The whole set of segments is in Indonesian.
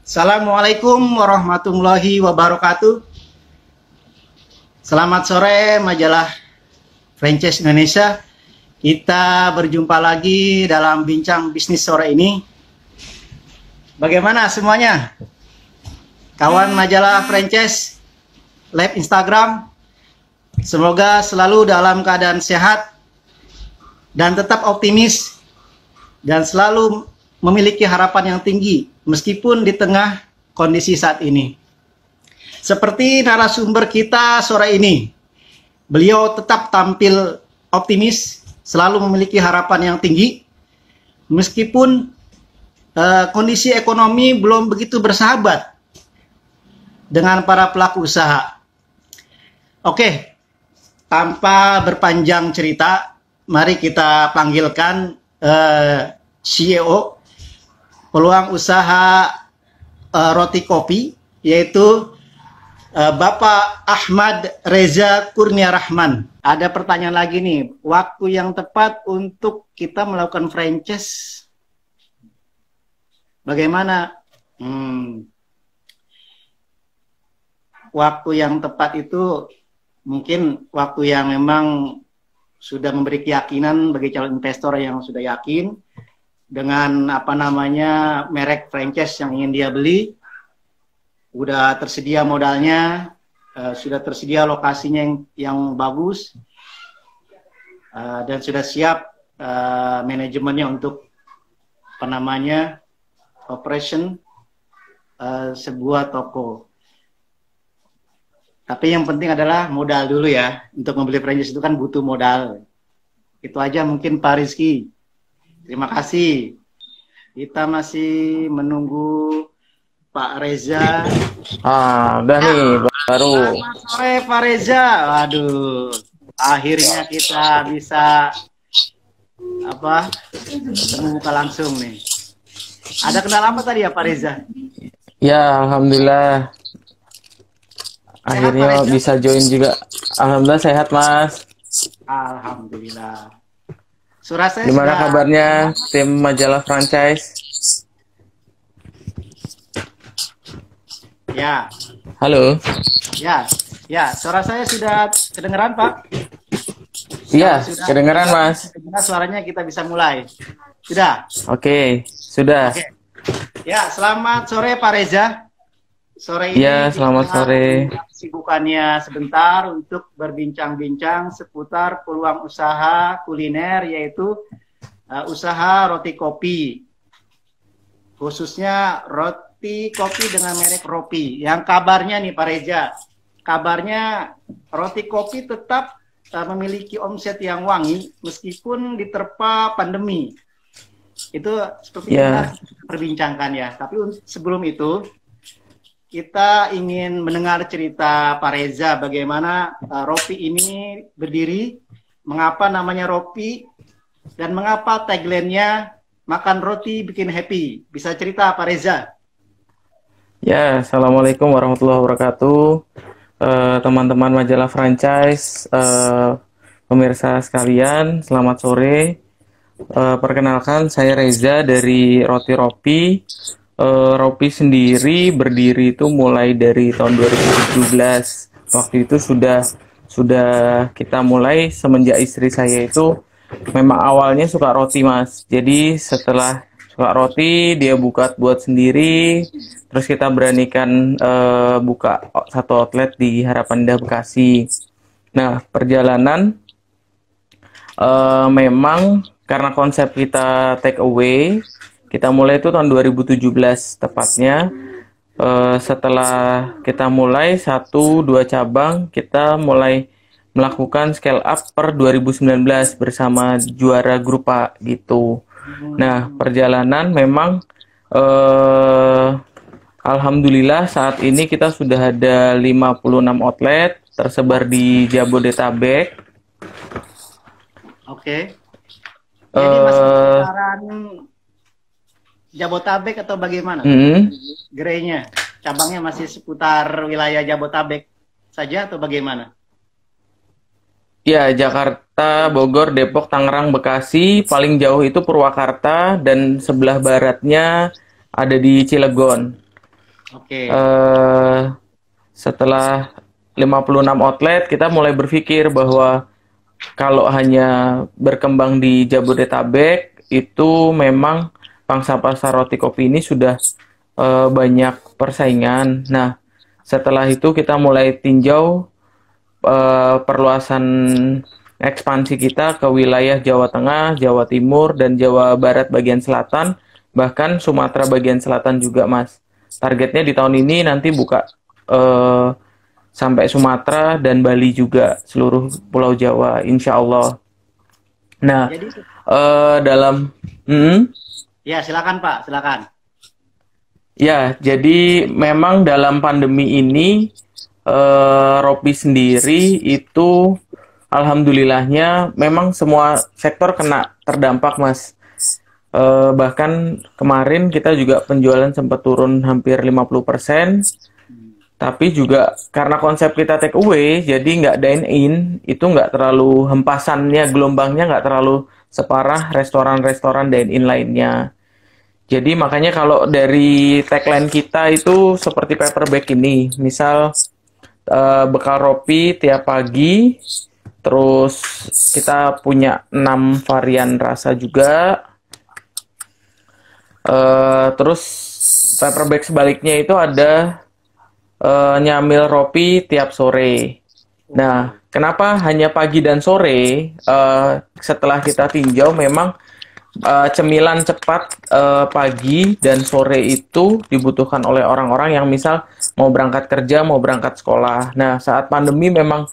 Assalamualaikum warahmatullahi wabarakatuh. Selamat sore majalah Franchise Indonesia. Kita berjumpa lagi dalam bincang bisnis sore ini. Bagaimana semuanya? Kawan majalah Franchise Live Instagram, semoga selalu dalam keadaan sehat dan tetap optimis dan selalu memiliki harapan yang tinggi meskipun di tengah kondisi saat ini. Seperti narasumber kita sore ini, beliau tetap tampil optimis, selalu memiliki harapan yang tinggi meskipun kondisi ekonomi belum begitu bersahabat dengan para pelaku usaha. Oke, tanpa berpanjang cerita, mari kita panggilkan CEO peluang usaha roti kopi, yaitu Bapak Ahmad Reza Kurnia Rahman. Ada pertanyaan lagi nih, waktu yang tepat untuk kita melakukan franchise bagaimana? Waktu yang tepat itu mungkin waktu yang memang sudah memberi keyakinan bagi calon investor yang sudah yakin dengan merek franchise yang ingin dia beli, udah tersedia modalnya, sudah tersedia lokasinya yang bagus, dan sudah siap manajemennya untuk operation sebuah toko. Tapi yang penting adalah modal dulu ya. Untuk membeli franchise itu kan butuh modal. Itu aja mungkin Pak Rizky. Terima kasih. Kita masih menunggu Pak Reza. Udah nih baru. Selamat sore Pak Reza. Waduh, akhirnya kita bisa ketemu muka langsung nih. Ada kendala apa tadi ya Pak Reza? Ya, alhamdulillah. Akhirnya bisa join juga. Alhamdulillah sehat, Mas. Alhamdulillah. Suara saya gimana kabarnya tim majalah franchise? Ya. Halo. Ya, suara saya sudah kedengeran, Pak? Iya, kedengeran, Mas. Suaranya kita bisa mulai. Sudah? Oke, sudah. Oke. Ya, selamat sore Pak Reza. Sore ini ya, selamat sore. Sibukannya sebentar untuk berbincang-bincang seputar peluang usaha kuliner, yaitu usaha roti kopi. Khususnya roti kopi dengan merek Ropi. Yang kabarnya nih Pak Reza, kabarnya roti kopi tetap memiliki omset yang wangi meskipun diterpa pandemi. Itu seperti yang kita perbincangkan ya. Tapi sebelum itu, kita ingin mendengar cerita Pak Reza bagaimana Ropi ini berdiri, mengapa namanya Ropi, dan mengapa tagline-nya makan roti bikin happy. Bisa cerita Pak Reza? Ya, Assalamualaikum warahmatullahi wabarakatuh. Teman-teman majalah franchise, pemirsa sekalian, selamat sore. Perkenalkan, saya Reza dari Roti Ropi. Ropi sendiri berdiri itu mulai dari tahun 2017. Waktu itu sudah kita mulai semenjak istri saya itu memang awalnya suka roti, Mas. Jadi setelah suka roti, dia buat sendiri. Terus kita beranikan buka satu outlet di Harapan Indah Bekasi. Nah, perjalanan memang karena konsep kita take away, kita mulai itu tahun 2017 tepatnya. Setelah kita mulai 1-2 cabang, kita mulai melakukan scale up per 2019 bersama juara grup A gitu. Nah, perjalanan memang alhamdulillah saat ini kita sudah ada 56 outlet tersebar di Jabodetabek. Oke. Jadi masih sekitaran Jabotabek atau bagaimana? Gerainya, cabangnya masih seputar wilayah Jabotabek saja atau bagaimana? Ya, Jakarta, Bogor, Depok, Tangerang, Bekasi, paling jauh itu Purwakarta, dan sebelah baratnya ada di Cilegon. Oke. Eh, Setelah 56 outlet, kita mulai berpikir bahwa kalau hanya berkembang di Jabodetabek, itu memang pangsa pasar roti kopi ini sudah banyak persaingan. Nah, setelah itu kita mulai tinjau perluasan ekspansi kita ke wilayah Jawa Tengah, Jawa Timur, dan Jawa Barat bagian selatan, bahkan Sumatera bagian selatan juga, Mas. Targetnya di tahun ini nanti buka eh, sampai Sumatera dan Bali juga, seluruh Pulau Jawa, insya Allah. Nah, Jadi, dalam... Hmm? ya silakan Pak, silakan. Ya, jadi memang dalam pandemi ini Ropi sendiri itu alhamdulillahnya memang semua sektor kena terdampak, Mas. Bahkan kemarin kita juga penjualan sempat turun hampir 50%, tapi juga karena konsep kita take away, jadi nggak dine in, itu nggak terlalu hempasannya, gelombangnya nggak terlalu separah restoran-restoran dine in lainnya. Jadi makanya kalau dari tagline kita itu seperti paper bag ini, misal bekal Ropi tiap pagi, terus kita punya 6 varian rasa juga, terus paper bag sebaliknya itu ada nyamil Ropi tiap sore. Nah, kenapa hanya pagi dan sore? Setelah kita tinjau memang cemilan cepat pagi dan sore itu dibutuhkan oleh orang-orang yang misal mau berangkat kerja, mau berangkat sekolah. Nah, saat pandemi memang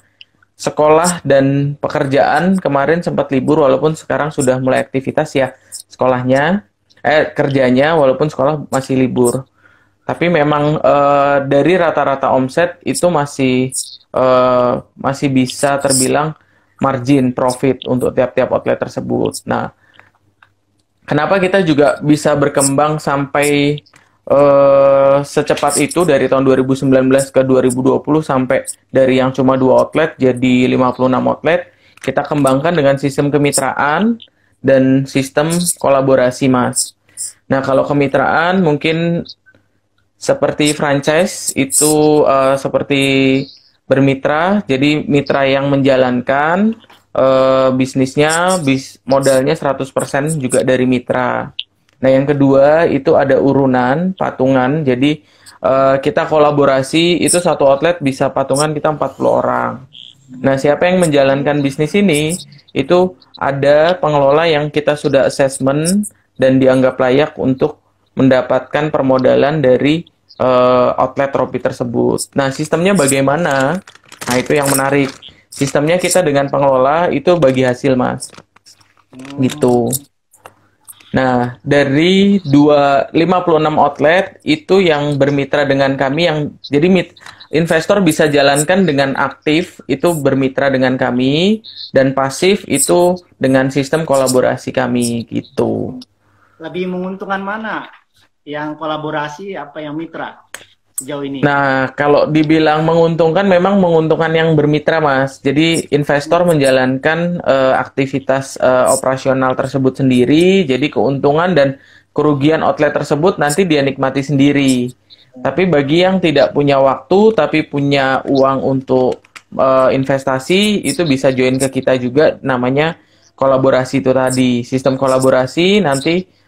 sekolah dan pekerjaan kemarin sempat libur walaupun sekarang sudah mulai aktivitas ya sekolahnya, kerjanya walaupun sekolah masih libur. Tapi memang dari rata-rata omset itu masih bisa terbilang margin profit untuk tiap-tiap outlet tersebut. Nah, kenapa kita juga bisa berkembang sampai secepat itu dari tahun 2019 ke 2020 sampai dari yang cuma 2 outlet jadi 56 outlet, kita kembangkan dengan sistem kemitraan dan sistem kolaborasi, Mas. Nah, kalau kemitraan mungkin seperti franchise itu seperti bermitra, jadi mitra yang menjalankan bisnisnya, modalnya 100% juga dari mitra. Nah, yang kedua itu ada urunan, patungan. Jadi kita kolaborasi, itu satu outlet bisa patungan kita 40 orang. Nah, siapa yang menjalankan bisnis ini? Itu ada pengelola yang kita sudah assessment dan dianggap layak untuk mendapatkan permodalan dari outlet Ropi tersebut. Nah, sistemnya bagaimana? Nah, itu yang menarik. Sistemnya kita dengan pengelola itu bagi hasil, Mas. Gitu. Nah, dari 56 outlet itu yang bermitra dengan kami, yang jadi investor bisa jalankan dengan aktif itu bermitra dengan kami, dan pasif itu dengan sistem kolaborasi kami gitu. Lebih menguntungkan mana? Yang kolaborasi apa yang mitra sejauh ini? Nah, kalau dibilang menguntungkan, memang menguntungkan yang bermitra, Mas. Jadi investor menjalankan aktivitas operasional tersebut sendiri, jadi keuntungan dan kerugian outlet tersebut nanti dia nikmati sendiri. Tapi bagi yang tidak punya waktu, tapi punya uang untuk investasi, itu bisa join ke kita juga, namanya kolaborasi itu tadi. Sistem kolaborasi nanti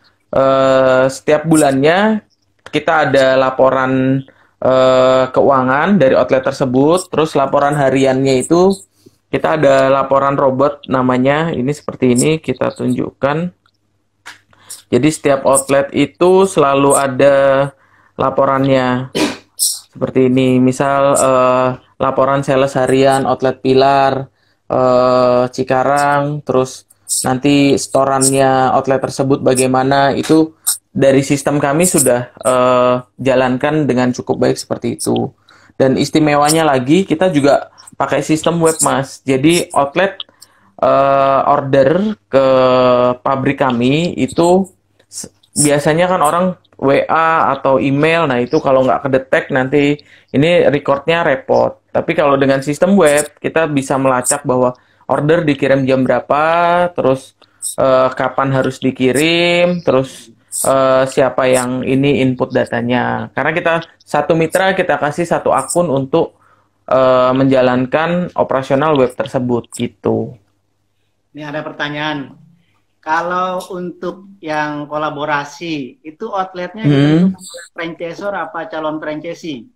setiap bulannya kita ada laporan keuangan dari outlet tersebut, terus laporan hariannya itu kita ada laporan robot namanya, ini seperti ini kita tunjukkan. Jadi setiap outlet itu selalu ada laporannya seperti ini, misal laporan sales harian outlet Pilar, Cikarang, terus nanti storannya outlet tersebut bagaimana, itu dari sistem kami sudah jalankan dengan cukup baik seperti itu. Dan istimewanya lagi, kita juga pakai sistem web, Mas. Jadi outlet order ke pabrik kami itu biasanya kan orang WA atau email, nah itu kalau nggak kedetek nanti ini recordnya repot. Tapi kalau dengan sistem web, kita bisa melacak bahwa order dikirim jam berapa, terus kapan harus dikirim, terus siapa yang ini input datanya. Karena kita satu mitra kita kasih satu akun untuk menjalankan operasional web tersebut gitu. Ini ada pertanyaan. Kalau untuk yang kolaborasi, itu outletnya dibentuk oleh franchisor apa calon franchisee?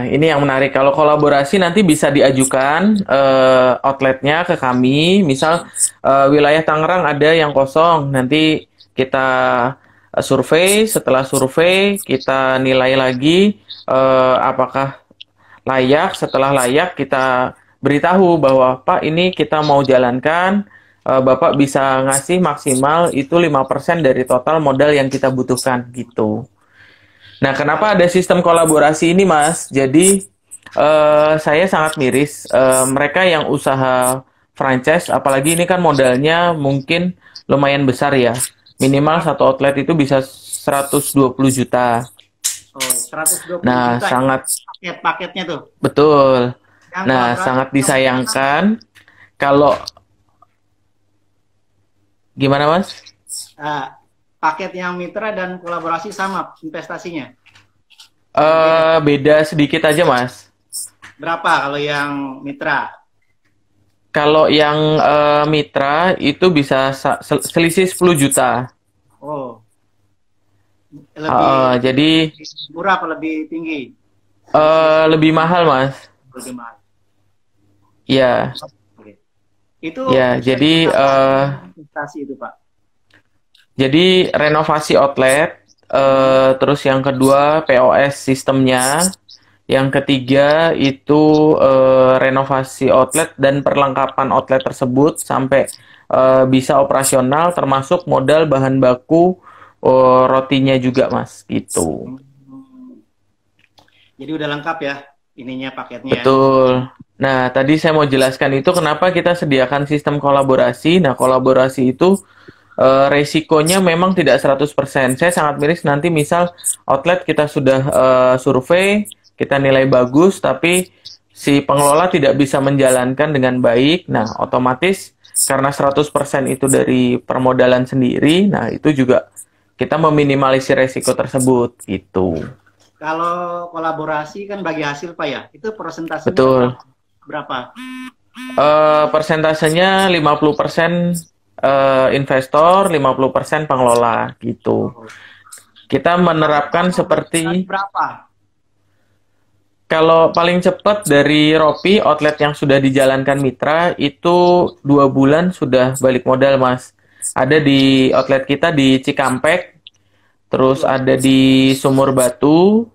Ini yang menarik. Kalau kolaborasi nanti bisa diajukan outletnya ke kami. Misal wilayah Tangerang ada yang kosong, nanti kita survei. Setelah survei, kita nilai lagi apakah layak. Setelah layak, kita beritahu bahwa Pak ini kita mau jalankan. Bapak bisa ngasih maksimal itu 5% dari total modal yang kita butuhkan gitu. Nah, kenapa ada sistem kolaborasi ini, Mas? Jadi, saya sangat miris. Mereka yang usaha franchise, apalagi ini kan modalnya mungkin lumayan besar ya. Minimal satu outlet itu bisa 120 juta. Oh, 120 Nah, juta sangat paketnya tuh. betul. Yang Nah, kolaborasi sangat disayangkan kalau gimana, Mas? paket yang mitra dan kolaborasi sama investasinya. Beda sedikit aja, Mas. Berapa kalau yang mitra? Kalau yang mitra itu bisa selisih 10 juta. Oh, lebih Jadi murah apa lebih tinggi? lebih mahal, Mas. Lebih mahal. Ya, Oke. Itu ya. Jadi investasi itu, Pak. jadi renovasi outlet. Terus yang kedua POS sistemnya. Yang ketiga itu renovasi outlet dan perlengkapan outlet tersebut sampai bisa operasional, termasuk modal bahan baku rotinya juga, Mas. Gitu. Jadi udah lengkap ya ininya paketnya. Betul. Nah, tadi saya mau jelaskan itu kenapa kita sediakan sistem kolaborasi. Nah, kolaborasi itu resikonya memang tidak 100%. Saya sangat miris nanti misal outlet kita sudah survei, kita nilai bagus, tapi si pengelola tidak bisa menjalankan dengan baik. Nah, otomatis karena 100% itu dari permodalan sendiri, nah itu juga kita meminimalisir resiko tersebut gitu. Kalau kolaborasi kan bagi hasil, Pak ya. Itu persentasenya Betul. berapa? Persentasenya 50% investor, 50% pengelola gitu. Kita menerapkan seperti berapa? kalau paling cepat dari Ropi outlet yang sudah dijalankan mitra itu 2 bulan sudah balik modal, Mas. Ada di outlet kita di Cikampek, terus ada di Sumur Batu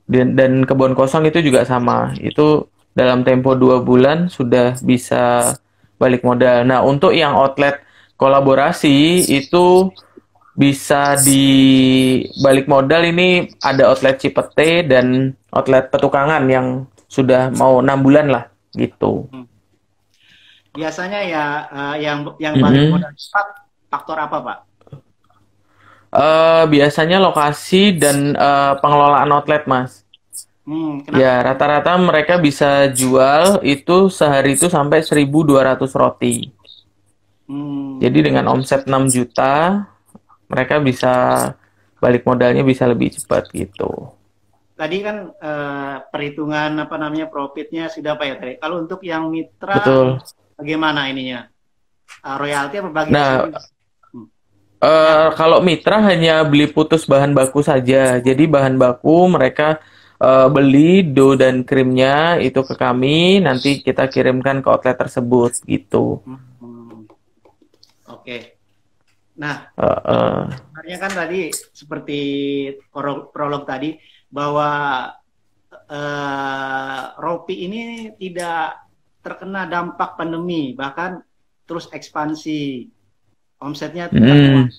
dan Kebon Kosong itu juga sama. Itu dalam tempo 2 bulan sudah bisa balik modal. Nah, untuk yang outlet kolaborasi itu bisa di balik modal ini ada outlet Cipete dan outlet Petukangan yang sudah mau 6 bulan lah gitu. Biasanya ya yang balik modal cepat faktor apa, Pak? Biasanya lokasi dan pengelolaan outlet, Mas. Kenapa? Ya, rata-rata mereka bisa jual itu sehari itu sampai 1.200 roti. Jadi dengan omset 6 juta, mereka bisa balik modalnya bisa lebih cepat gitu. Tadi kan perhitungan apa namanya profitnya sudah apa ya tadi? Kalau untuk yang mitra, betul. Bagaimana ininya? Royalti apa bagi? Nah, kalau mitra hanya beli putus bahan baku saja. Jadi bahan baku mereka beli dough dan krimnya itu ke kami, nanti kita kirimkan ke outlet tersebut gitu. Oke. Nah, sebenarnya kan tadi seperti prolog tadi bahwa Ropi ini tidak terkena dampak pandemi, bahkan terus ekspansi, omsetnya tidak.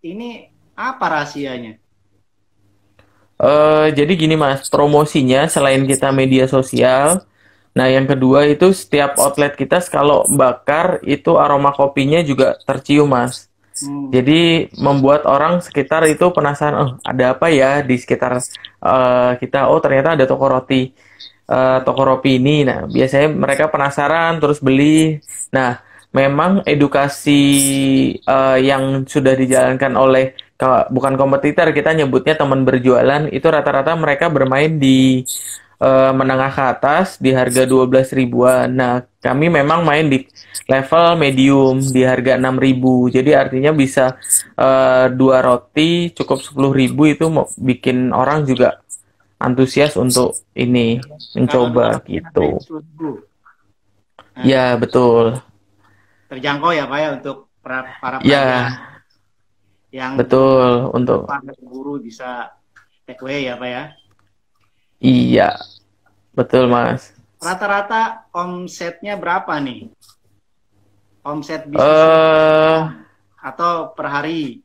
Ini apa rahasianya? Jadi gini, Mas, promosinya selain kita media sosial, nah yang kedua itu setiap outlet kita kalau bakar itu aroma kopinya juga tercium, Mas. Jadi membuat orang sekitar itu penasaran, oh ada apa ya di sekitar kita? Oh ternyata ada toko roti, toko Ropi ini. Nah biasanya mereka penasaran terus beli. Nah memang edukasi yang sudah dijalankan oleh bukan kompetitor, kita nyebutnya teman berjualan, itu rata-rata mereka bermain di menengah ke atas di harga 12 ribuan. Nah, kami memang main di level medium di harga 6 ribu. Jadi artinya bisa dua roti cukup 10 ribu, itu mau bikin orang juga antusias untuk ini Kalau dua mencoba roti harganya gitu. 10.000. Nah, Ya, betul. terjangkau ya Pak ya untuk para pelajar Ya, yang betul untuk para guru bisa take away ya Pak ya. iya, betul Ya. Mas. Rata-rata omsetnya berapa nih? Omset bisnisnya Eh atau per hari?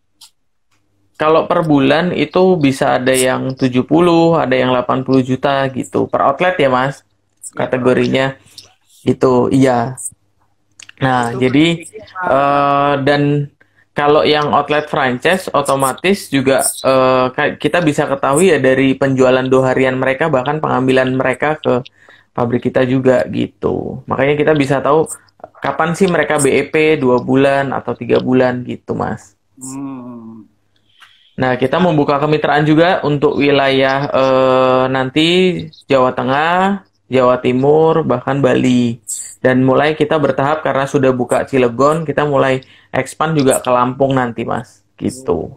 Kalau per bulan itu bisa ada yang 70, ada yang 80 juta gitu. Per outlet ya, Mas. Ya per outlet. Kategorinya itu, iya. Nah, Itu jadi basicnya Pak. dan kalau yang outlet franchise otomatis juga kita bisa ketahui ya dari penjualan 2 harian mereka, bahkan pengambilan mereka ke pabrik kita juga gitu. Makanya kita bisa tahu kapan sih mereka BEP 2 bulan atau 3 bulan gitu, Mas. Hmm. Nah, kita Nah, membuka kemitraan juga untuk wilayah nanti Jawa Tengah, Jawa Timur, bahkan Bali. Dan mulai kita bertahap karena sudah buka Cilegon, kita mulai expand juga ke Lampung nanti, Mas. Gitu.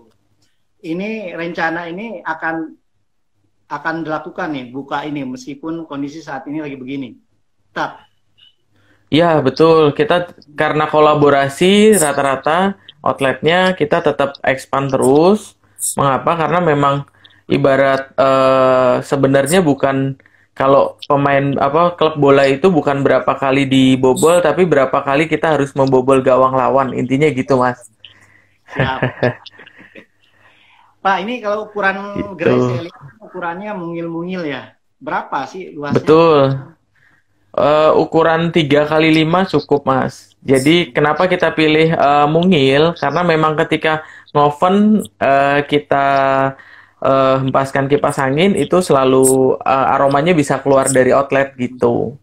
ini rencana ini akan dilakukan nih buka ini meskipun kondisi saat ini lagi begini. Tetap. Ya, betul. Kita karena kolaborasi rata-rata outletnya kita tetap expand terus. Mengapa? Karena memang ibarat sebenarnya bukan kalau pemain apa klub bola itu bukan berapa kali dibobol, tapi berapa kali kita harus membobol gawang lawan. Intinya gitu, Mas. Siap. Pak, ini kalau ukuran gerai Gitu. saya lihat ukurannya mungil-mungil ya. Berapa sih luasnya? Betul. Ukuran 3 kali 5 cukup, Mas. Jadi kenapa kita pilih mungil? Karena memang ketika ngoven kita hempaskan kipas angin itu selalu aromanya bisa keluar dari outlet gitu.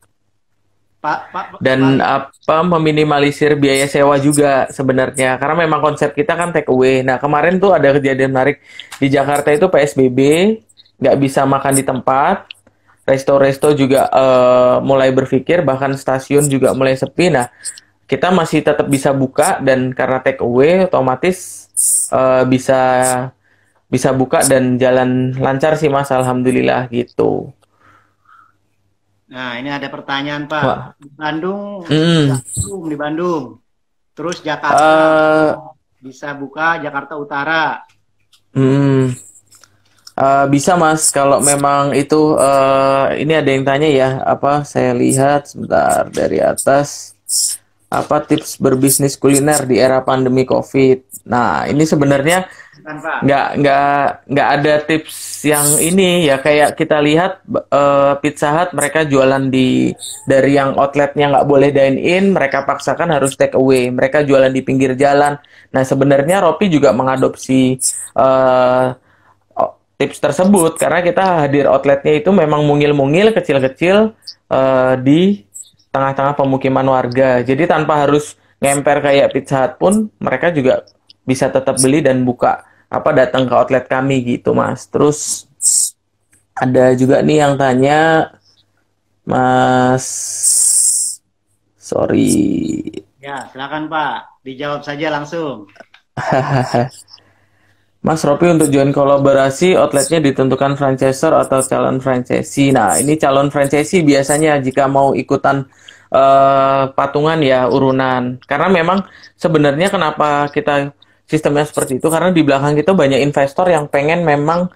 Pak Dan ini apa meminimalisir biaya sewa juga sebenarnya. Karena memang konsep kita kan take away. Nah, kemarin tuh ada kejadian menarik di Jakarta itu PSBB, nggak bisa makan di tempat. Resto-resto juga mulai berpikir, bahkan stasiun juga mulai sepi. Nah, kita masih tetap bisa buka dan karena take away otomatis bisa bisa buka dan jalan lancar sih Mas, alhamdulillah gitu. Nah, ini ada pertanyaan, Wah, Pak. Di Bandung, mm, di Bandung. Terus Jakarta eh, bisa buka Jakarta Utara. mm, bisa Mas, kalau memang itu ini ada yang tanya ya, apa saya lihat sebentar dari atas, apa tips berbisnis kuliner di era pandemi COVID. Nah, ini sebenarnya Kan, Pak? nggak ada tips yang ini ya, kayak kita lihat Pizza Hut mereka jualan dari yang outletnya nggak boleh dine in, mereka paksakan harus take away, mereka jualan di pinggir jalan. Nah, sebenarnya Ropi juga mengadopsi eh, tips tersebut karena kita hadir outletnya itu memang mungil-mungil kecil-kecil di tengah-tengah pemukiman warga. Jadi tanpa harus ngemper kayak Pizza Hut pun mereka juga bisa tetap beli dan buka apa datang ke outlet kami gitu, Mas. Terus ada juga nih yang tanya, Mas, sorry. Ya, silakan, Pak. Dijawab saja langsung. Mas Ropi, untuk join kolaborasi, outletnya ditentukan franchisor atau calon franchisee. Nah, ini calon franchisee biasanya jika mau ikutan patungan ya, urunan. Karena memang sebenarnya kenapa kita sistemnya seperti itu, karena di belakang kita banyak investor yang pengen memang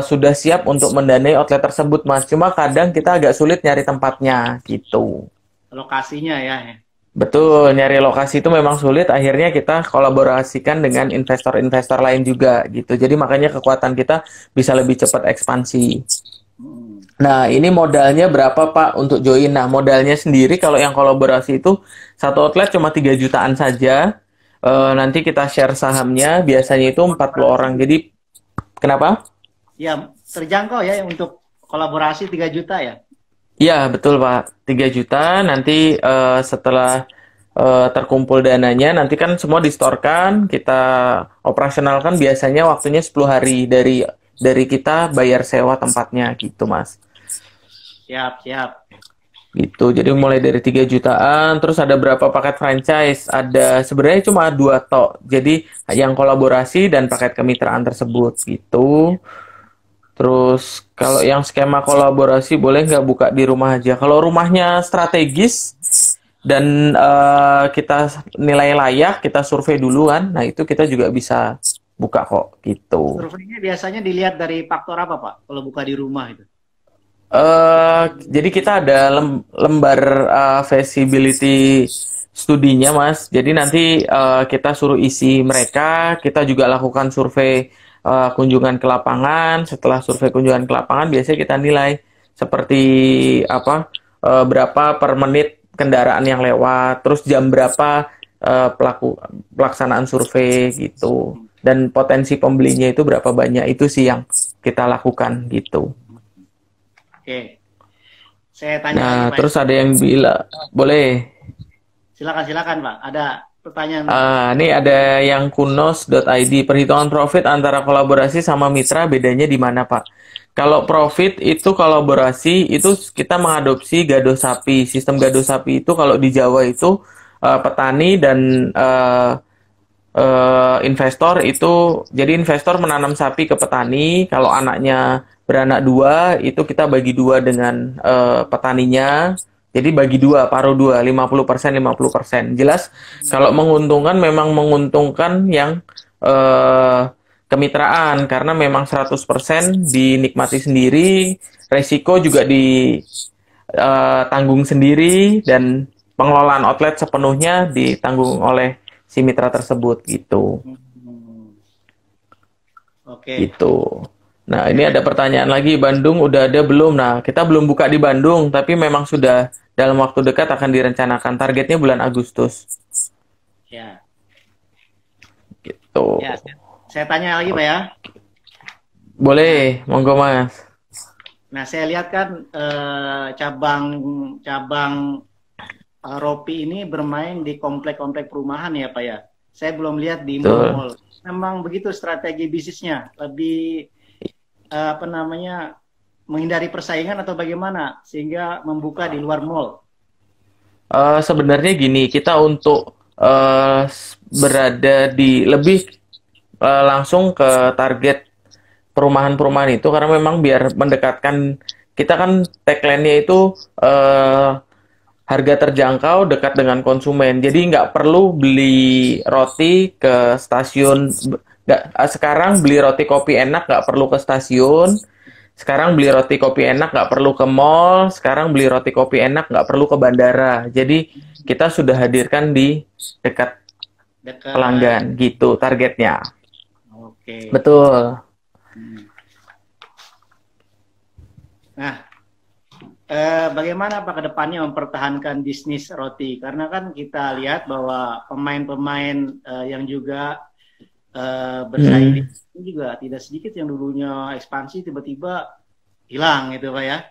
sudah siap untuk mendanai outlet tersebut, Mas. Cuma kadang kita agak sulit nyari tempatnya, gitu. Lokasinya ya. Betul, nyari lokasi itu memang sulit. Akhirnya kita kolaborasikan dengan investor-investor lain juga gitu. Jadi makanya kekuatan kita bisa lebih cepat ekspansi. Hmm. Nah, ini modalnya berapa Pak untuk join? Nah, modalnya sendiri kalau yang kolaborasi itu satu outlet cuma 3 jutaan saja. Nanti kita share sahamnya, biasanya itu 40 orang. Jadi kenapa? Ya, terjangkau ya untuk kolaborasi 3 juta ya. Iya, betul Pak. 3 juta nanti setelah terkumpul dananya, nanti kan semua distorkan, kita operasionalkan biasanya waktunya 10 hari dari kita bayar sewa tempatnya gitu, Mas. Siap, siap. Gitu. Jadi mulai dari 3 jutaan, terus ada berapa paket franchise? Ada sebenarnya cuma 2 tok. Jadi yang kolaborasi dan paket kemitraan tersebut gitu. Terus kalau yang skema kolaborasi boleh nggak buka di rumah aja. Kalau rumahnya strategis dan kita nilai layak, kita survei duluan, nah itu kita juga bisa buka kok gitu. Surveinya biasanya dilihat dari faktor apa, Pak? Kalau buka di rumah itu. Jadi kita ada lembar feasibility studinya, Mas. Jadi nanti kita suruh isi mereka, kita juga lakukan survei kunjungan ke lapangan. Setelah survei kunjungan ke lapangan, biasanya kita nilai seperti apa, berapa per menit kendaraan yang lewat, terus jam berapa pelaksanaan survei gitu. Dan potensi pembelinya itu berapa banyak, itu sih yang kita lakukan gitu. Oke. Saya tanya Nah, lagi, Pak. terus ada yang bilang, boleh. Silakan, silakan, Pak. Ada pertanyaan. Ini ada yang kunos.id, perhitungan profit antara kolaborasi sama mitra bedanya di mana, Pak? Kalau profit itu kolaborasi, itu kita mengadopsi gado sapi. Sistem gado sapi itu kalau di Jawa itu petani dan investor itu, jadi investor menanam sapi ke petani, kalau anaknya beranak dua, itu kita bagi dua dengan petaninya, jadi bagi dua, paruh dua, 50%, 50%. Jelas, kalau menguntungkan, memang menguntungkan yang kemitraan, karena memang 100% dinikmati sendiri, resiko juga ditanggung sendiri, dan pengelolaan outlet sepenuhnya ditanggung oleh si mitra tersebut gitu. Oke. Gitu. Nah, ini ada pertanyaan lagi, Bandung udah ada belum? Nah, kita belum buka di Bandung, tapi memang sudah dalam waktu dekat akan direncanakan. Targetnya bulan Agustus. Ya. Gitu. Ya, saya tanya lagi, Pak ya. Boleh, monggo Mas. Nah, saya lihat kan cabang Ropi ini bermain di komplek-komplek perumahan ya, Pak ya. Saya belum lihat di mall. Memang begitu strategi bisnisnya, lebih menghindari persaingan atau bagaimana sehingga membuka di luar mall. Sebenarnya gini, kita untuk berada di lebih langsung ke target perumahan-perumahan itu, karena memang biar mendekatkan, kita kan tagline-nya itu harga terjangkau dekat dengan konsumen. Jadi nggak perlu beli roti ke stasiun. Sekarang beli roti kopi enak nggak perlu ke stasiun. Sekarang beli roti kopi enak nggak perlu ke mall. Sekarang beli roti kopi enak nggak perlu ke bandara. Jadi kita sudah hadirkan di dekat pelanggan gitu targetnya. Oke. Betul. Nah, bagaimana Pak ke depannya mempertahankan bisnis roti? Karena kan kita lihat bahwa pemain-pemain yang juga bersaing ini juga tidak sedikit yang dulunya ekspansi tiba-tiba hilang gitu Pak ya.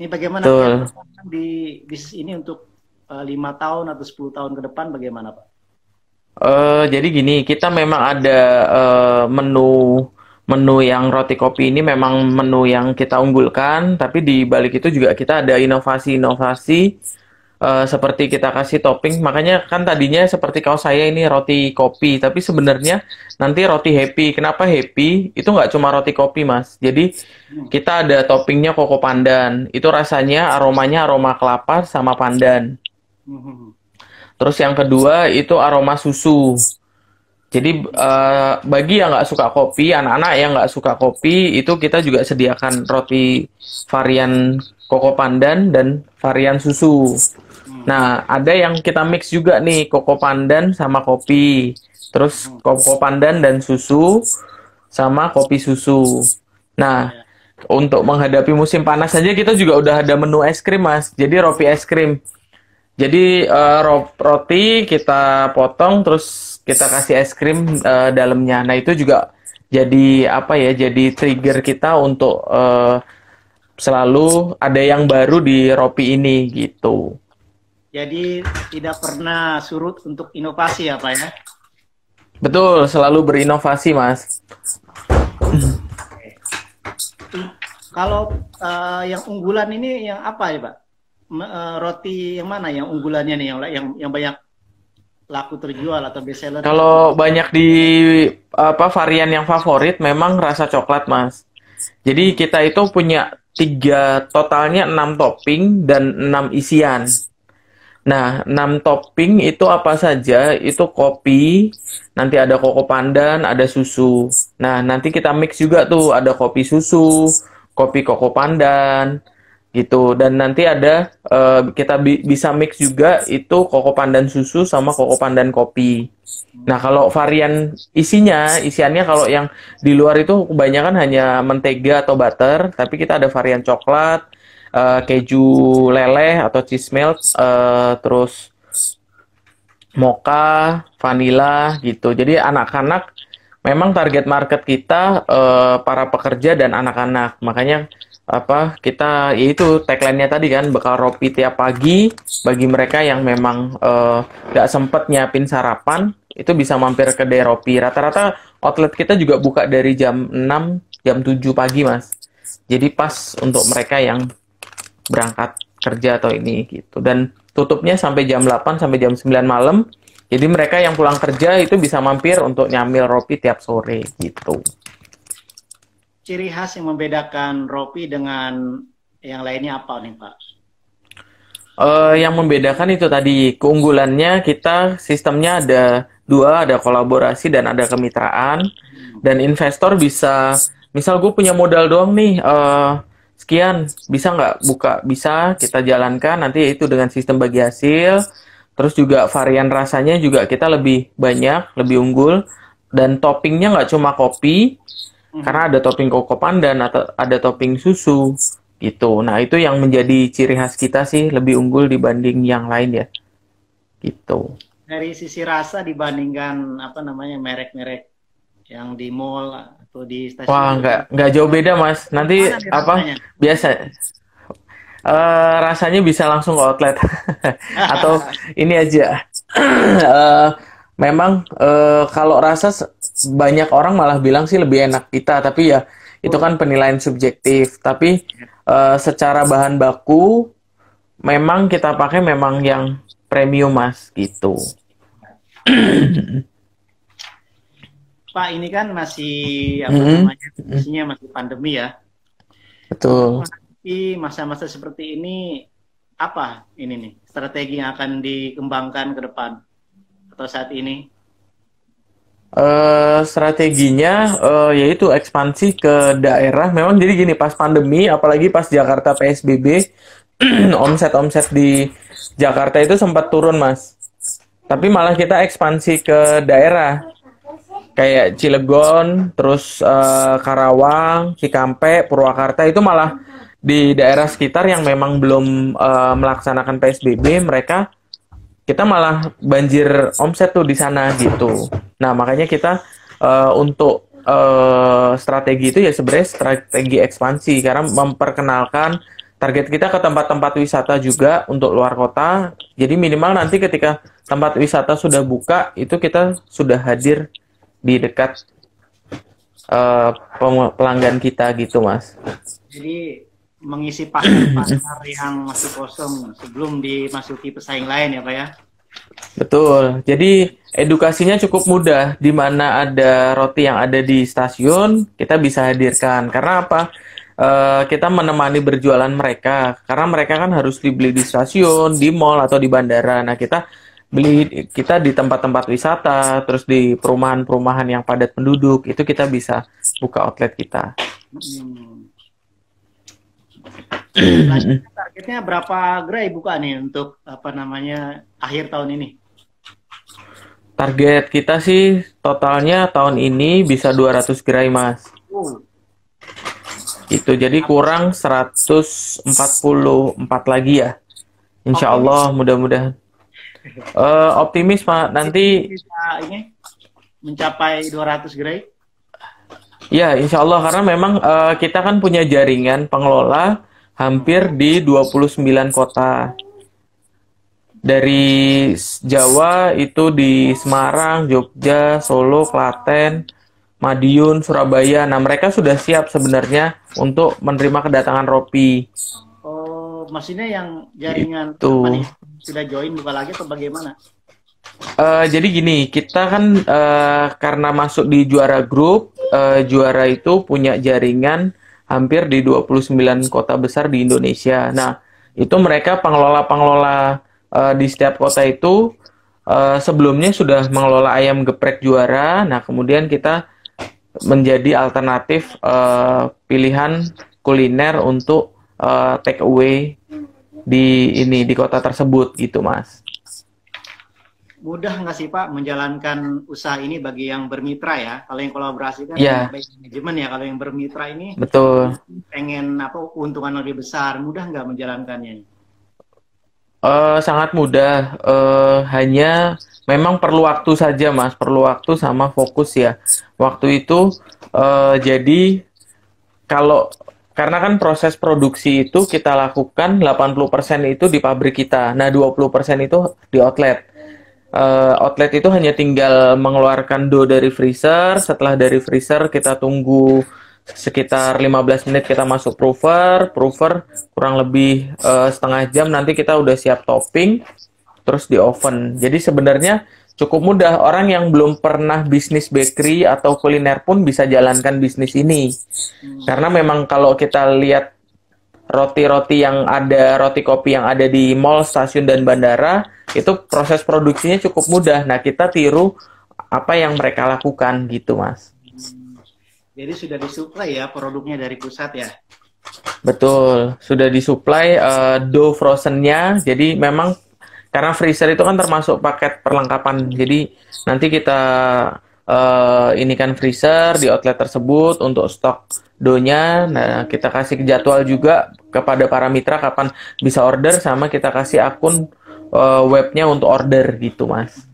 Ini bagaimana di bisnis ini untuk 5 tahun atau 10 tahun ke depan bagaimana Pak? Jadi gini, kita memang ada menu yang roti kopi ini memang menu yang kita unggulkan, tapi di balik itu juga kita ada inovasi-inovasi seperti kita kasih topping. Makanya kan tadinya seperti kaos saya ini roti kopi, tapi sebenarnya nanti roti happy. Kenapa happy? Itu nggak cuma roti kopi, Mas. Jadi kita ada toppingnya koko pandan. Itu rasanya aromanya aroma kelapa sama pandan. Terus yang kedua itu aroma susu. Jadi bagi yang nggak suka kopi, anak-anak yang nggak suka kopi, itu kita juga sediakan roti varian koko pandan dan varian susu. Nah, ada yang kita mix juga nih, koko pandan sama kopi. Terus koko pandan dan susu sama kopi susu. Nah, untuk menghadapi musim panas saja kita juga udah ada menu es krim, Mas. Jadi roti es krim. Jadi roti kita potong terus kita kasih es krim dalamnya. Nah, itu juga jadi apa ya? Jadi trigger kita untuk selalu ada yang baru di Ropi ini gitu. Jadi tidak pernah surut untuk inovasi ya Pak ya. Betul, selalu berinovasi, Mas. Kalau yang unggulan ini yang apa ya Pak? Roti yang mana yang unggulannya nih yang banyak laku terjual atau best seller? Kalau banyak di varian yang favorit memang rasa coklat, Mas. Jadi kita itu punya totalnya 6 topping dan 6 isian. Nah, 6 topping itu apa saja? Itu kopi, nanti ada koko pandan, ada susu. Nah, nanti kita mix juga tuh, ada kopi susu, kopi koko pandan, gitu. Dan nanti ada kita bisa mix juga itu koko pandan susu sama koko pandan kopi. Nah, kalau varian isiannya kalau yang di luar itu kebanyakan hanya mentega atau butter, tapi kita ada varian coklat, keju leleh atau cheese melt, terus mocha, vanilla gitu. Jadi anak-anak memang target market kita para pekerja dan anak-anak. Makanya kita yaitu tagline-nya tadi kan bekal Ropi tiap pagi bagi mereka yang memang nggak sempet nyiapin sarapan itu bisa mampir ke kedai Ropi. Rata-rata outlet kita juga buka dari jam 6 jam 7 pagi, Mas. Jadi pas untuk mereka yang berangkat kerja atau ini gitu. Dan tutupnya sampai jam 8 sampai jam 9 malam. Jadi mereka yang pulang kerja itu bisa mampir untuk nyamil Ropi tiap sore gitu. Ciri khas yang membedakan Ropi dengan yang lainnya apa nih Pak? Yang membedakan itu tadi keunggulannya kita sistemnya ada dua, ada kolaborasi dan ada kemitraan. Dan investor bisa, misal gue punya modal doang nih, sekian, bisa nggak buka? Bisa, kita jalankan nanti itu dengan sistem bagi hasil. Terus juga varian rasanya juga kita lebih banyak, lebih unggul. Dan toppingnya nggak cuma kopi, karena ada topping koko pandan atau ada topping susu gitu. Nah, itu yang menjadi ciri khas kita sih, lebih unggul dibanding yang lain ya. Gitu. Dari sisi rasa dibandingkan merek-merek yang di mall atau di stasiun. Wah, nggak jauh beda, Mas. Nanti biasa rasanya bisa langsung ke outlet atau ini aja. Memang kalau rasa banyak orang malah bilang sih lebih enak kita, tapi ya itu kan penilaian subjektif. Tapi secara bahan baku memang kita pakai memang yang premium, Mas, gitu. Pak, ini kan masih isinya masih pandemi ya. Betul. Di masa-masa seperti ini apa ini nih strategi yang akan dikembangkan ke depan atau saat ini? Strateginya yaitu ekspansi ke daerah. Memang jadi gini, pas pandemi apalagi pas Jakarta PSBB omset di Jakarta itu sempat turun, Mas. Tapi malah kita ekspansi ke daerah kayak Cilegon, terus Karawang, Cikampek, Purwakarta, itu malah di daerah sekitar yang memang belum melaksanakan PSBB, kita malah banjir omset tuh di sana gitu. Nah, makanya kita untuk strategi itu ya sebenarnya strategi ekspansi, karena memperkenalkan target kita ke tempat-tempat wisata juga untuk luar kota. Jadi minimal nanti ketika tempat wisata sudah buka, itu kita sudah hadir di dekat pelanggan kita gitu, Mas. Jadi mengisi pasar yang masih kosong sebelum dimasuki pesaing lain ya Pak ya? Betul. Jadi edukasinya cukup mudah. Di mana ada roti yang ada di stasiun, kita bisa hadirkan. Karena apa? Kita menemani berjualan mereka. Karena mereka kan harus dibeli di stasiun, di mall atau di bandara. Nah, kita di tempat-tempat wisata, terus di perumahan-perumahan yang padat penduduk, itu kita bisa buka outlet kita. Targetnya berapa gerai buka nih untuk akhir tahun ini? Target kita sih totalnya tahun ini bisa 200 gerai, Mas. Itu jadi kurang 144 lagi ya. Insya Allah mudah-mudahan. Optimis, Pak, nanti bisa ini mencapai 200 gerai. Ya, insya Allah, karena memang kita kan punya jaringan pengelola hampir di 29 kota. Dari Jawa itu di Semarang, Jogja, Solo, Klaten, Madiun, Surabaya. Nah, mereka sudah siap sebenarnya untuk menerima kedatangan Ropi. Oh, maksudnya yang jaringan Gitu. company sudah join buka lagi atau bagaimana? Jadi gini, kita kan karena masuk di juara grup, juara itu punya jaringan hampir di 29 kota besar di Indonesia. Nah, itu mereka pengelola-pengelola di setiap kota itu sebelumnya sudah mengelola ayam geprek juara. Nah, kemudian kita menjadi alternatif pilihan kuliner untuk take away di kota tersebut gitu, Mas. Mudah nggak sih Pak menjalankan usaha ini bagi yang bermitra ya? Kalau yang kolaborasi kan Iya, baik manajemen ya. Kalau yang bermitra ini betul. pengen apa keuntungan lebih besar, mudah nggak menjalankannya? Sangat mudah. Hanya memang perlu waktu saja, Mas. Perlu waktu sama fokus ya. Waktu itu jadi kalau karena kan proses produksi itu kita lakukan 80% itu di pabrik kita. Nah, 20% itu di outlet. Outlet itu hanya tinggal mengeluarkan dough dari freezer. Setelah dari freezer kita tunggu sekitar 15 menit kita masuk prover. Prover kurang lebih setengah jam nanti kita udah siap topping terus di oven. Jadi sebenarnya cukup mudah. Orang yang belum pernah bisnis bakery atau kuliner pun bisa jalankan bisnis ini. Karena memang kalau kita lihat roti-roti yang ada, roti kopi yang ada di mall, stasiun, dan bandara, itu proses produksinya cukup mudah. Nah, kita tiru apa yang mereka lakukan gitu, Mas. Jadi sudah disuplai ya produknya dari pusat ya? Betul, sudah disuplai dough frozennya. Jadi memang karena freezer itu kan termasuk paket perlengkapan. Jadi nanti kita ini kan freezer di outlet tersebut untuk stok doughnya. Nah, kita kasih jadwal juga kepada para mitra kapan bisa order sama kita kasih akun webnya untuk order gitu, Mas.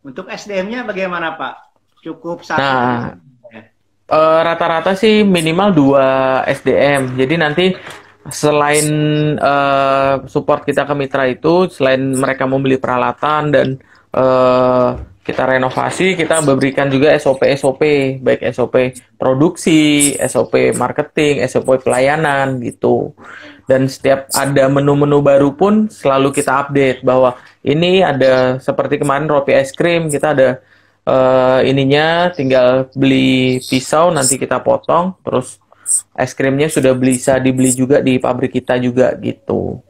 Untuk SDM-nya bagaimana Pak? Cukup satu? Nah, rata-rata sih minimal 2 SDM. Jadi nanti selain support kita ke mitra itu, selain mereka membeli peralatan dan kita renovasi, kita berikan juga SOP-SOP, baik SOP produksi, SOP marketing, SOP pelayanan gitu. Dan setiap ada menu-menu baru pun selalu kita update bahwa ini ada seperti kemarin roti es krim, kita ada ininya tinggal beli pisau nanti kita potong terus es krimnya sudah bisa dibeli juga di pabrik kita juga gitu.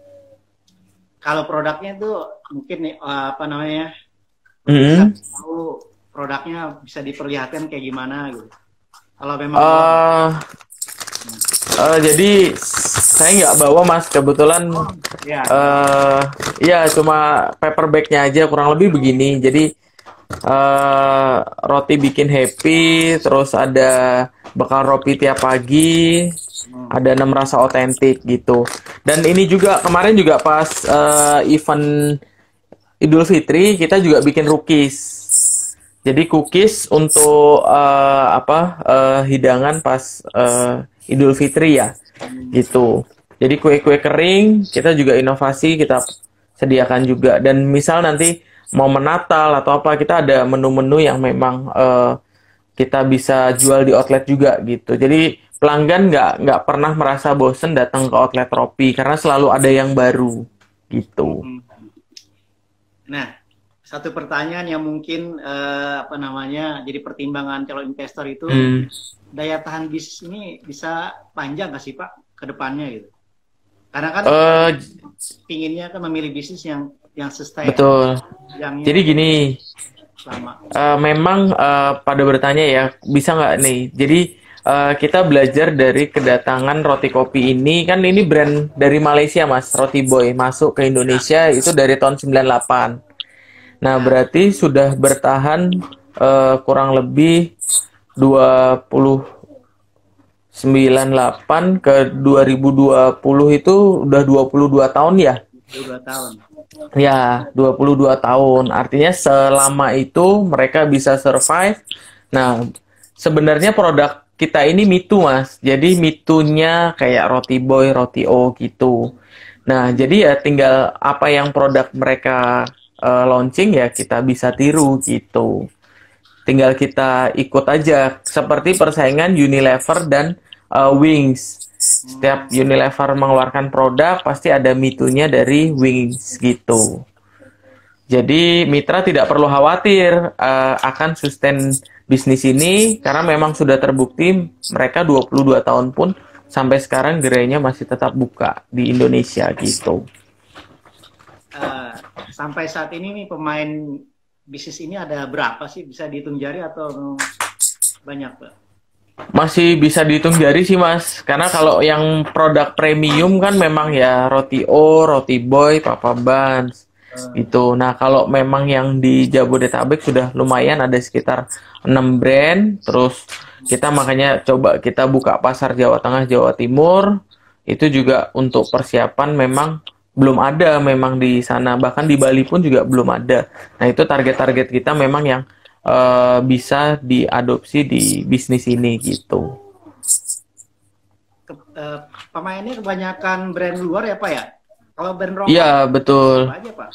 Kalau produknya itu mungkin nih apa namanya? Bisa Mm. tahu produknya bisa diperlihatkan kayak gimana gitu. Kalau memang Jadi saya nggak bawa, Mas, kebetulan ya, ya cuma paper bagnya aja kurang lebih begini. Jadi roti bikin happy, terus ada bekal roti tiap pagi, ada 6 rasa otentik gitu. Dan ini juga kemarin juga pas event Idul Fitri kita juga bikin cookies. Jadi cookies untuk hidangan pas Idul Fitri ya, gitu. Jadi kue-kue kering kita juga inovasi kita sediakan juga. Dan misal nanti momen Natal atau apa kita ada menu-menu yang memang kita bisa jual di outlet juga gitu. Jadi pelanggan nggak pernah merasa bosen datang ke outlet Ropi karena selalu ada yang baru gitu. Nah, satu pertanyaan yang mungkin apa namanya jadi pertimbangan calon investor itu daya tahan bisnis ini bisa panjang nggak sih Pak ke depannya gitu? Karena kan pinginnya kan memilih bisnis yang sustain. Betul. Jadi gini, lama. memang pada bertanya ya bisa nggak nih? Jadi kita belajar dari kedatangan roti kopi ini kan ini brand dari Malaysia, Mas, Roti Boy masuk ke Indonesia itu dari tahun 98. Nah, berarti sudah bertahan kurang lebih 98 ke 2020 itu udah 22 tahun ya? 22 tahun. Ya, 22 tahun. Artinya selama itu mereka bisa survive. Nah, sebenarnya produk kita ini Me Too, Mas. Jadi Me Too-nya kayak Roti Boy, Roti O gitu. Nah, jadi ya tinggal apa yang produk mereka launching ya kita bisa tiru gitu. Tinggal kita ikut aja seperti persaingan Unilever dan Wings. Setiap Hmm. Unilever mengeluarkan produk pasti ada mitunya dari Wings gitu. Jadi mitra tidak perlu khawatir akan sustain bisnis ini karena memang sudah terbukti mereka 22 tahun pun sampai sekarang gerainya masih tetap buka di Indonesia gitu. Eh, Sampai saat ini nih pemain bisnis ini ada berapa sih? Bisa dihitung jari atau banyak, Pak? Masih bisa dihitung jari sih Mas, karena kalau yang produk premium kan memang ya Roti O, Roti Boy, Papa Bans gitu. Nah kalau memang yang di Jabodetabek sudah lumayan ada sekitar 6 brand, terus kita makanya coba kita buka pasar Jawa Tengah, Jawa Timur, itu juga untuk persiapan memang belum ada memang di sana, bahkan di Bali pun juga belum ada. Nah itu target-target kita memang yang bisa diadopsi di bisnis ini gitu. Pemainnya kebanyakan brand luar ya, Pak ya? Kalau brand lokal Iya, betul. apa aja, Pak?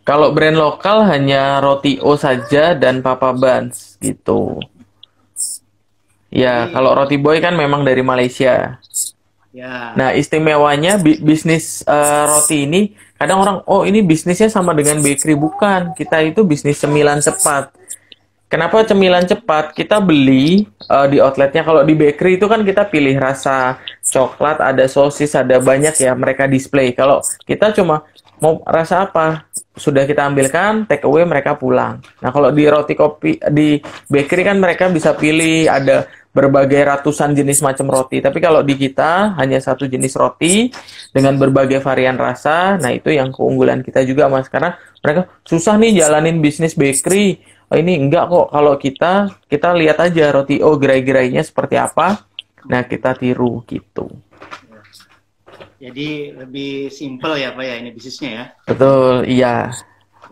Kalau brand lokal hanya Roti O saja dan Papa Bans gitu. Ya, Jadi kalau Roti Boy kan memang dari Malaysia. ya, Nah, istimewanya bisnis roti ini kadang orang, oh ini bisnisnya sama dengan bakery. Bukan, kita itu bisnis cemilan cepat. Kenapa cemilan cepat? Kita beli di outletnya. Kalau di bakery itu kan kita pilih rasa coklat, ada sosis, ada banyak ya mereka display. Kalau kita cuma mau rasa apa, sudah kita ambilkan, take away mereka pulang. Nah kalau di roti kopi di bakery kan mereka bisa pilih ada berbagai ratusan jenis macam roti. Tapi kalau di kita hanya satu jenis roti dengan berbagai varian rasa. Nah itu yang keunggulan kita juga Mas. Karena mereka susah nih jalanin bisnis bakery. Oh, ini enggak kok, kalau kita lihat aja roti O gerai-gerainya seperti apa, nah kita tiru gitu. jadi lebih simple ya, Pak ya, ini bisnisnya ya. Betul, iya.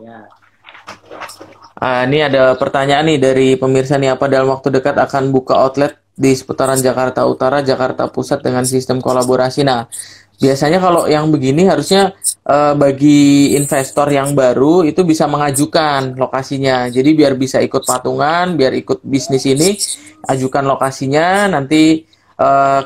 Ya, Ini ada pertanyaan nih dari pemirsa nih, apa dalam waktu dekat akan buka outlet di seputaran Jakarta Utara, Jakarta Pusat dengan sistem kolaborasi. Nah, biasanya kalau yang begini harusnya bagi investor yang baru itu bisa mengajukan lokasinya. Jadi biar bisa ikut patungan, biar ikut bisnis ini, ajukan lokasinya. Nanti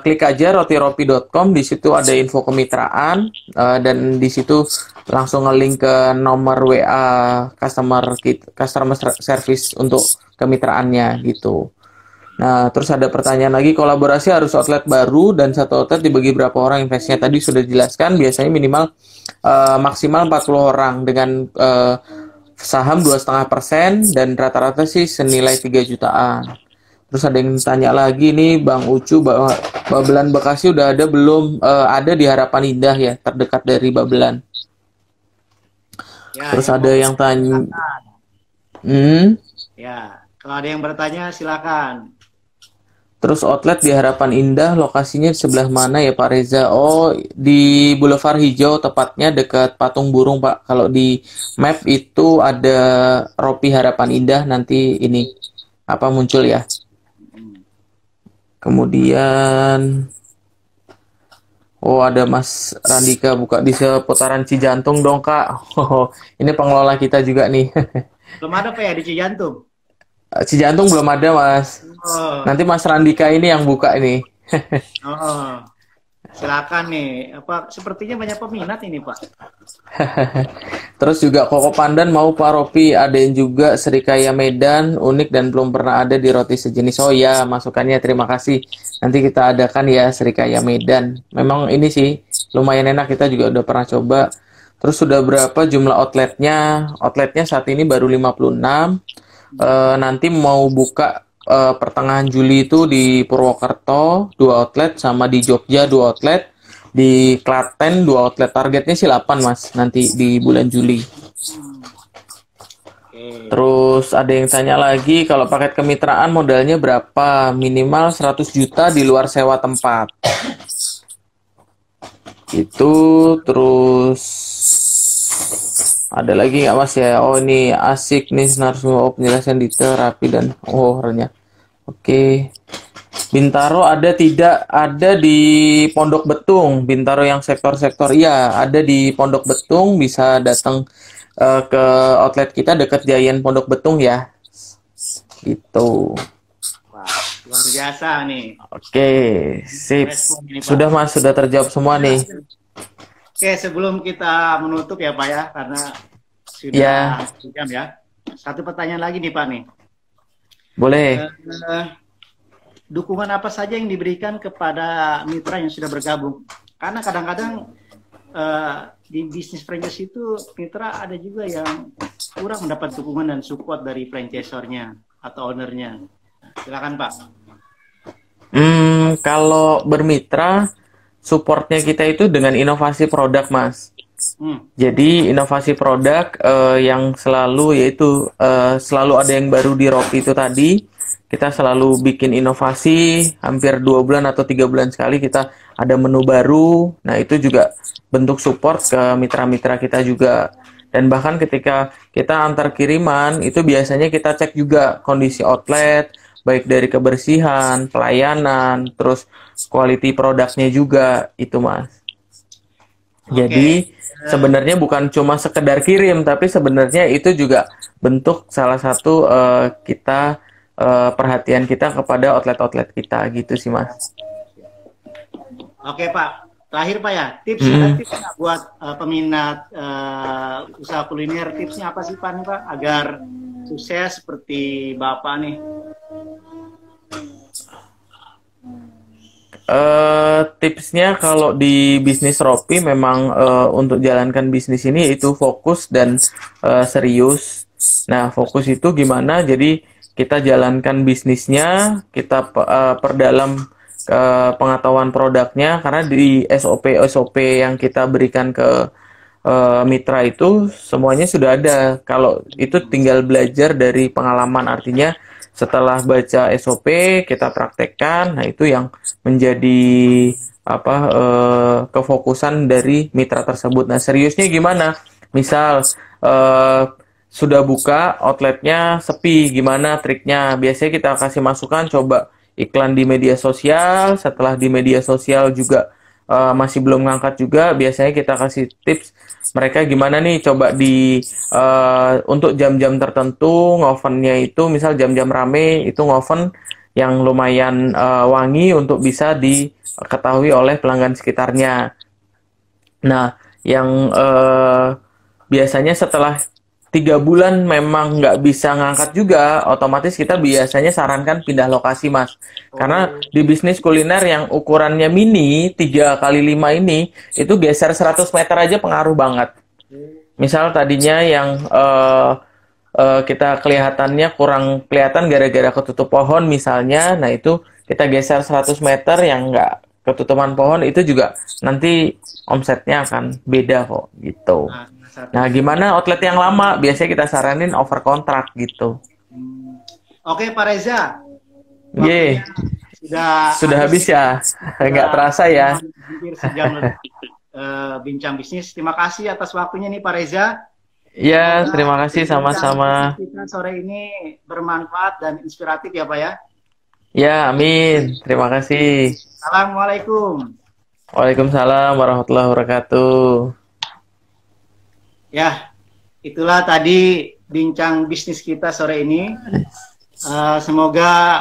klik aja rotiropi.com, di situ ada info kemitraan dan di situ langsung nge-link ke nomor WA customer service untuk kemitraannya gitu. Nah, terus ada pertanyaan lagi, kolaborasi harus outlet baru dan satu outlet dibagi berapa orang investnya? Tadi sudah dijelaskan, biasanya minimal maksimal 40 orang dengan saham 2,5% dan rata-rata sih senilai 3 jutaan. Terus ada yang tanya lagi nih, Bang Ucu, Babelan Bekasi udah ada belum? Ada di Harapan Indah ya, terdekat dari Babelan. ya, Terus yang ada mau yang tanya, silakan. Ya, kalau ada yang bertanya silakan. terus outlet di Harapan Indah lokasinya di sebelah mana ya Pak Reza? Oh, di Boulevard Hijau, tepatnya dekat Patung Burung Pak. Kalau di map itu ada Ropi Harapan Indah, nanti ini apa muncul ya. Kemudian, oh ada Mas Randika buka di seputaran Cijantung dong Kak. Oh, ini pengelola kita juga nih. Belum ada, Pak ya, di Cijantung? Cijantung belum ada Mas. Oh, Nanti Mas Randika ini yang buka ini. oh, silakan nih. Apa sepertinya banyak peminat ini, Pak. Terus juga Koko Pandan mau Pak Ropi, ada yang juga Serikaya Medan, unik dan belum pernah ada di roti sejenis. Oh ya, masukannya terima kasih. Nanti kita adakan ya Serikaya Medan. Memang ini sih lumayan enak, kita juga udah pernah coba. Terus sudah berapa jumlah outletnya? Outletnya saat ini baru 56. Nanti mau buka pertengahan Juli itu di Purwokerto 2 outlet, sama di Jogja 2 outlet. Di Klaten 2 outlet, targetnya sih 8 Mas nanti di bulan Juli. Oke. Terus ada yang tanya lagi, kalau paket kemitraan modalnya berapa? Minimal 100 juta di luar sewa tempat. Itu terus ada lagi nggak Mas ya? Oh ini asik nih narasumber, penjelasan detail, rapi dan renyah. Oke. Bintaro ada tidak ada di Pondok Betung. Bintaro yang sektor-sektor iya ada di Pondok Betung. Bisa datang ke outlet kita dekat Giant Pondok Betung ya. Gitu. Wah, luar biasa nih. Oke, sip. Respon ini, Pak. Sudah Mas, sudah terjawab semua nih. Oke, sebelum kita menutup ya Pak ya, karena sudah Ya, jam ya. Satu pertanyaan lagi nih Pak nih. boleh. Dukungan apa saja yang diberikan kepada mitra yang sudah bergabung? Karena kadang-kadang di bisnis franchise itu mitra ada juga yang kurang mendapat dukungan dan support dari franchisornya atau ownernya. Silakan Pak. Kalau bermitra, supportnya kita itu dengan inovasi produk, Mas. Jadi inovasi produk yang selalu yaitu selalu ada yang baru di Ropi itu tadi. Kita selalu bikin inovasi, hampir 2 bulan atau 3 bulan sekali kita ada menu baru. Nah itu juga bentuk support ke mitra-mitra kita juga. Dan bahkan ketika kita antar kiriman, itu biasanya kita cek juga kondisi outlet, baik dari kebersihan, pelayanan, terus quality produknya juga, itu Mas. Jadi sebenarnya bukan cuma sekedar kirim, tapi sebenarnya itu juga bentuk salah satu kita perhatian kita kepada outlet-outlet kita, gitu sih Mas. Oke Pak, terakhir Pak ya, ada tips nggak buat peminat usaha kuliner, tipsnya apa sih Pak nih Pak, agar sukses seperti Bapak nih? Tipsnya kalau di bisnis Ropi memang untuk jalankan bisnis ini itu fokus dan serius. Nah, fokus itu gimana? Jadi kita jalankan bisnisnya, kita perdalam pengetahuan produknya, karena di SOP yang kita berikan ke mitra itu semuanya sudah ada. Kalau itu tinggal belajar dari pengalaman, artinya setelah baca SOP kita praktekkan. Nah itu yang menjadi kefokusan dari mitra tersebut. Nah seriusnya gimana? Misal sudah buka outletnya sepi, gimana triknya? Biasanya kita kasih masukan, coba iklan di media sosial. Setelah di media sosial juga masih belum ngangkat juga, biasanya kita kasih tips mereka gimana nih, coba untuk jam-jam tertentu ngovennya itu, misal jam-jam rame itu ngoven yang lumayan wangi untuk bisa diketahui oleh pelanggan sekitarnya. Nah yang biasanya setelah 3 bulan memang nggak bisa ngangkat juga, otomatis kita biasanya sarankan pindah lokasi Mas. Karena di bisnis kuliner yang ukurannya mini 3x5 ini, itu geser 100 meter aja pengaruh banget. Misal tadinya yang kita kelihatannya kurang kelihatan gara-gara ketutup pohon misalnya, nah itu kita geser 100 meter yang nggak ketutupan pohon, itu juga nanti omsetnya akan beda kok gitu. Nah, gimana outlet yang lama? Biasanya kita saranin over kontrak gitu. Oke, Pak Reza. Sudah habis ya? Nggak terasa ya? Hampir sejam bincang bisnis. Terima kasih atas waktunya nih Pak Reza. Ya, terima kasih sama-sama. Kita sore ini bermanfaat dan inspiratif ya Pak ya. Ya, amin. Terima kasih. Assalamualaikum. Waalaikumsalam warahmatullahi wabarakatuh. Ya, itulah tadi bincang bisnis kita sore ini. Semoga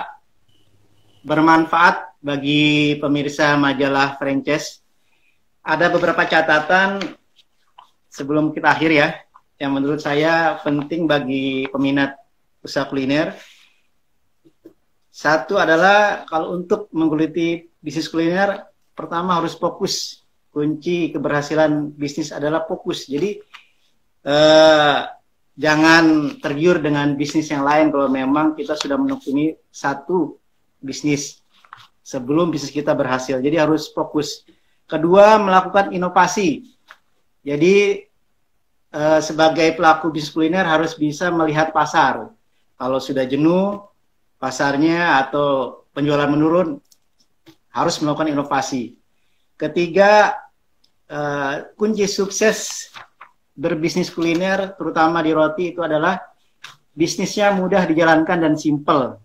bermanfaat bagi pemirsa majalah franchise. Ada beberapa catatan sebelum kita akhir ya, yang menurut saya penting bagi peminat usaha kuliner. Satu adalah kalau untuk menggeluti bisnis kuliner, pertama harus fokus. Kunci keberhasilan bisnis adalah fokus. Jadi jangan tergiur dengan bisnis yang lain kalau memang kita sudah menekuni satu bisnis sebelum bisnis kita berhasil. Jadi harus fokus. Kedua, melakukan inovasi. Jadi sebagai pelaku bisnis kuliner harus bisa melihat pasar. Kalau sudah jenuh pasarnya atau penjualan menurun, harus melakukan inovasi. Ketiga, kunci sukses berbisnis kuliner, terutama di roti, itu adalah bisnisnya mudah dijalankan dan simple.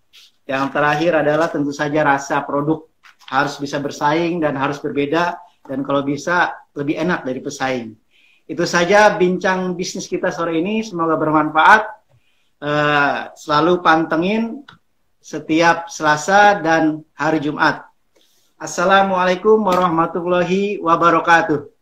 Yang terakhir adalah tentu saja rasa produk harus bisa bersaing dan harus berbeda, dan kalau bisa lebih enak dari pesaing. Itu saja bincang bisnis kita sore ini, semoga bermanfaat. Selalu pantengin setiap Selasa dan hari Jumat. Assalamualaikum warahmatullahi wabarakatuh.